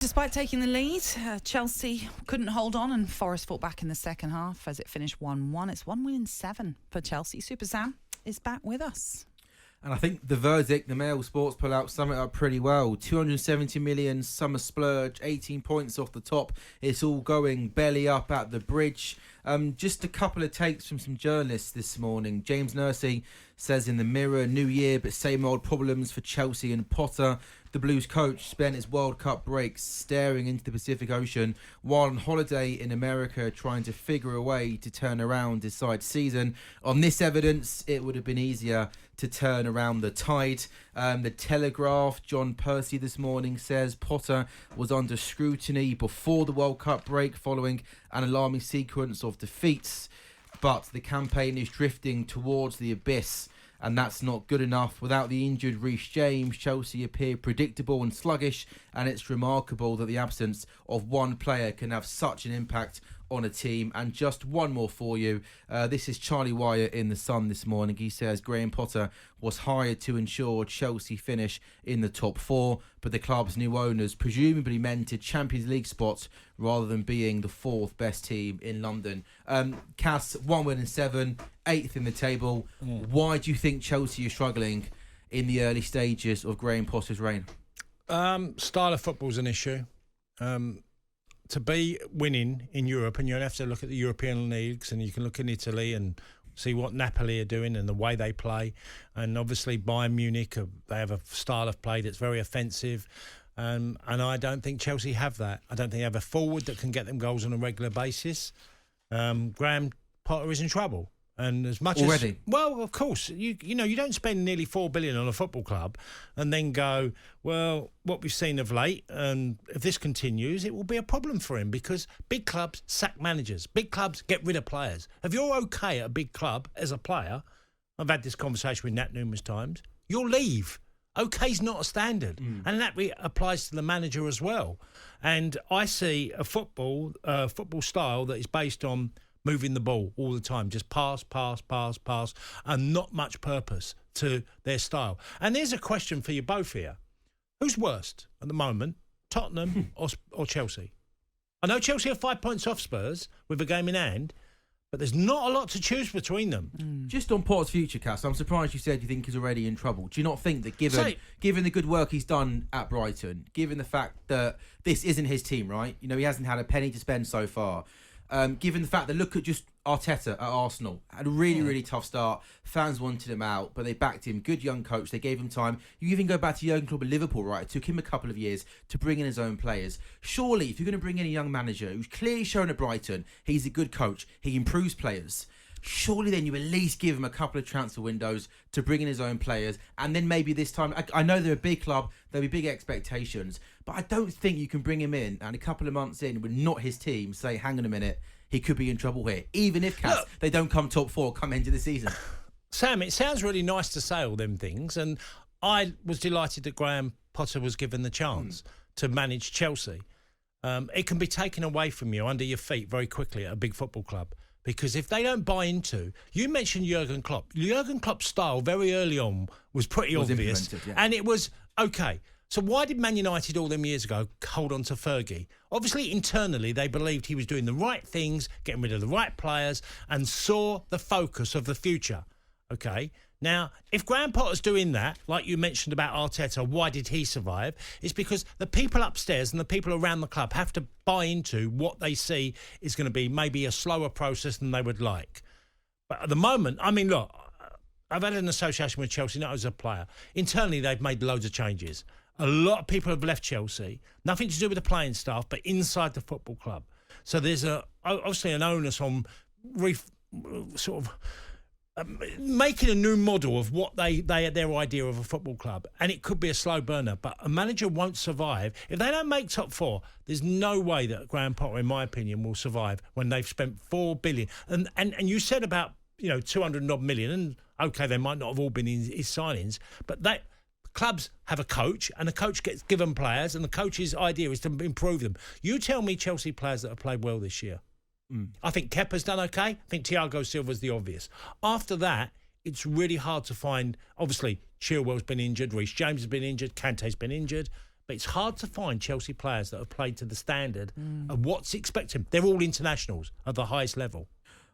Despite taking the lead, Chelsea couldn't hold on and Forest fought back in the second half as it finished 1-1. It's 1 win in 7 for Chelsea. Super Sam is back with us. And I think the verdict, the Mail Sports pullout, sum it up pretty well. 270 million summer splurge, 18 points off the top. It's all going belly up at the bridge. Just a couple of takes from some journalists this morning. James Nursey says in the Mirror, new year but same old problems for Chelsea and Potter. The Blues coach spent his World Cup break staring into the Pacific Ocean while on holiday in America trying to figure a way to turn around his side season. On this evidence, it would have been easier to turn around the tide. The Telegraph, John Percy this morning says Potter was under scrutiny before the World Cup break following an alarming sequence of defeats, but the campaign is drifting towards the abyss. And that's not good enough. Without the injured Reece James, Chelsea appear predictable and sluggish, and it's remarkable that the absence of one player can have such an impact on a team. And just one more for you. This is Charlie Wyatt in The Sun this morning. He says Graham Potter was hired to ensure Chelsea finish in the top 4, but the club's new owners presumably meant a Champions League spot rather than being the 4th best team in London. Cass, 1 win in 7, 8th in the table. Why do you think Chelsea is struggling in the early stages of Graham Potter's reign? Style of football's an issue. To be winning in Europe, and you'll have to look at the European leagues, and you can look in Italy and see what Napoli are doing and the way they play. And obviously Bayern Munich, they have a style of play that's very offensive. And I don't think Chelsea have that. I don't think they have a forward that can get them goals on a regular basis. Graham Potter is in trouble. And as much already? Well, of course, you don't spend nearly $4 billion on a football club and then go, well, what we've seen of late, and if this continues, it will be a problem for him because big clubs sack managers. Big clubs get rid of players. If you're okay at a big club as a player, I've had this conversation with Nat numerous times, you'll leave. Okay's not a standard. And that applies to the manager as well. And I see a football style that is based on moving the ball all the time, just pass, and not much purpose to their style. And there's a question for you both here. Who's worst at the moment, Tottenham or Chelsea? I know Chelsea are 5 points off Spurs with a game in hand, but there's not a lot to choose between them. Just on Potter's future, Cass, I'm surprised you said you think he's already in trouble. Do you not think that given the good work he's done at Brighton, given the fact that this isn't his team, right? You know, he hasn't had a penny to spend so far. Given the fact that look at just Arteta at Arsenal, had a really tough start. Fans wanted him out, but they backed him. Good young coach. They gave him time. You even go back to Jurgen Klopp at Liverpool, right? It took him a couple of years to bring in his own players. Surely, if you're going to bring in a young manager who's clearly shown at Brighton, he's a good coach, he improves players. Surely then you at least give him a couple of transfer windows to bring in his own players, and then maybe this time, I know they're a big club, there'll be big expectations, but I don't think you can bring him in and a couple of months in with not his team say, hang on a minute, he could be in trouble here, even if Cass, they don't come top 4 come into the season. Sam, it sounds really nice to say all them things, and I was delighted that Graham Potter was given the chance to manage Chelsea. It can be taken away from you under your feet very quickly at a big football club. Because if they don't buy into... You mentioned Jurgen Klopp. Jurgen Klopp's style very early on was pretty obvious. Yeah. And it was, okay, so why did Man United all them years ago hold on to Fergie? Obviously, internally, they believed he was doing the right things, getting rid of the right players, and saw the focus of the future. Okay? Now, if Graham Potter's doing that, like you mentioned about Arteta, why did he survive? It's because the people upstairs and the people around the club have to buy into what they see is going to be maybe a slower process than they would like. But at the moment, I mean, look, I've had an association with Chelsea, not as a player. Internally, they've made loads of changes. A lot of people have left Chelsea, nothing to do with the playing staff, but inside the football club. So there's obviously an onus on making a new model of what their idea of a football club, and it could be a slow burner, but a manager won't survive if they don't make top 4. There's no way that Graham Potter, in my opinion, will survive when they've spent $4 billion. And you said about 200 odd million, and okay, they might not have all been his signings, but that clubs have a coach, and the coach gets given players, and the coach's idea is to improve them. You tell me Chelsea players that have played well this year. I think Kepa's done okay. I think Thiago Silva's the obvious. After that, it's really hard to find. Obviously, Chilwell's been injured, Reece James has been injured, Kante's been injured. but it's hard to find Chelsea players that have played to the standard of what's expected. They're all internationals at the highest level.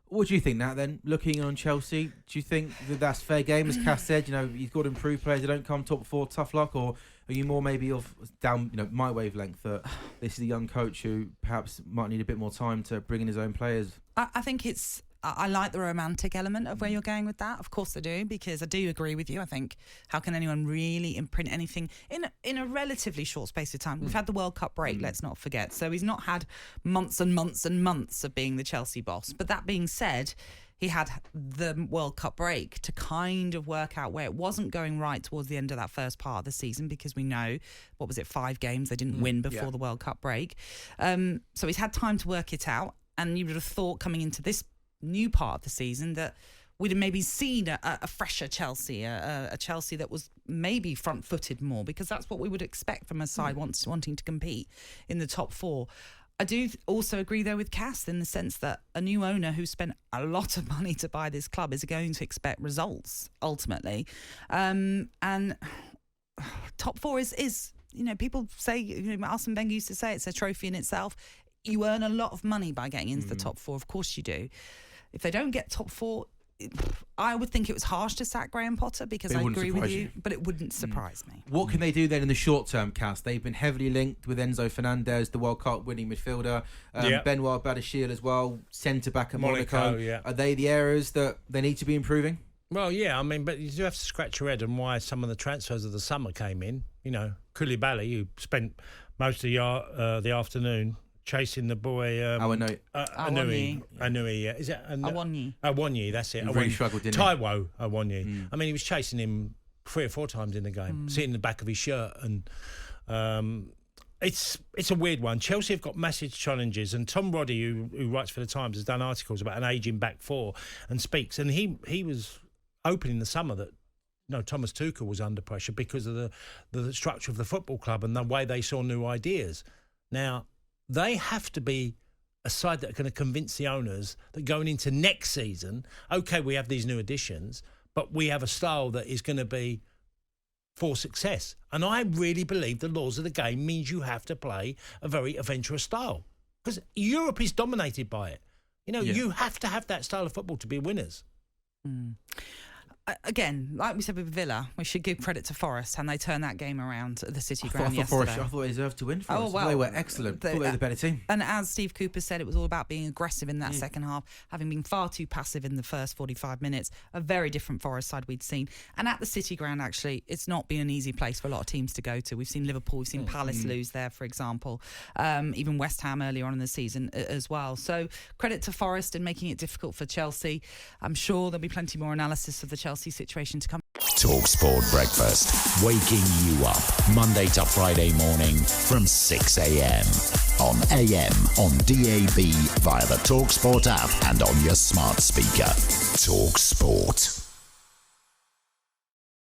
What do you think, Nat, then? Looking on Chelsea, do you think that that's fair game? As Cass said, you've got to improve players. They don't come top 4, tough luck. Or are you more maybe of down, my wavelength, that this is a young coach who perhaps might need a bit more time to bring in his own players? I think I like the romantic element of where you're going with that. Of course I do, because I do agree with you. I think, how can anyone really imprint anything in a relatively short space of time? We've had the World Cup break, let's not forget. So he's not had months and months and months of being the Chelsea boss. But that being said, he had the World Cup break to kind of work out where it wasn't going right towards the end of that first part of the season, because we know, 5 games they didn't win before the World Cup break. So he's had time to work it out. And you would have thought coming into this new part of the season that we'd have maybe seen a fresher Chelsea, a Chelsea that was maybe front-footed more, because that's what we would expect from a side wanting to compete in the top 4. I do also agree, though, with Cass in the sense that a new owner who spent a lot of money to buy this club is going to expect results, ultimately. And top 4 is people say, Arsene Wenger used to say it's a trophy in itself. You earn a lot of money by getting into the top 4. Of course you do. If they don't get top 4, I would think it was harsh to sack Graham Potter, because I agree with you, but it wouldn't surprise me. What can they do then in the short term, Cass? They've been heavily linked with Enzo Fernandez, the World Cup winning midfielder, Benoit Badiashile as well, centre back at Monaco. Yeah. Are they the areas that they need to be improving? Well, yeah, but you do have to scratch your head on why some of the transfers of the summer came in. Koulibaly, who spent most of the afternoon chasing the boy. Awoniyi. Yeah. Is it Awoniyi? Awoniyi, that's it. He really struggled, didn't he? Taiwo Awoniyi. He was chasing him 3 or 4 times in the game, sitting in the back of his shirt, and it's a weird one. Chelsea have got massive challenges, and Tom Roddy, who writes for the Times, has done articles about an ageing back 4 and speaks, and he was open in the summer that Thomas Tuchel was under pressure because of the structure of the football club and the way they saw new ideas. Now, they have to be a side that are going to convince the owners that going into next season, OK, we have these new additions, but we have a style that is going to be for success. And I really believe the laws of the game means you have to play a very adventurous style, because Europe is dominated by it. You have to have that style of football to be winners. Again, like we said with Villa, we should give credit to Forest, and they turned that game around at the City Ground yesterday. I thought they deserved to win. Forest. They were excellent. I thought they were the better team. And as Steve Cooper said, it was all about being aggressive in that second half, having been far too passive in the first 45 minutes. A very different Forest side we'd seen. And at the City Ground, actually, it's not been an easy place for a lot of teams to go to. We've seen Liverpool, we've seen Palace lose there, for example. Even West Ham earlier on in the season as well. So credit to Forest in making it difficult for Chelsea. I'm sure there'll be plenty more analysis of the Chelsea situation to come. talkSPORT Breakfast, waking you up Monday to Friday morning from 6 a.m. on AM, on DAB, via the talkSPORT app and on your smart speaker. talkSPORT.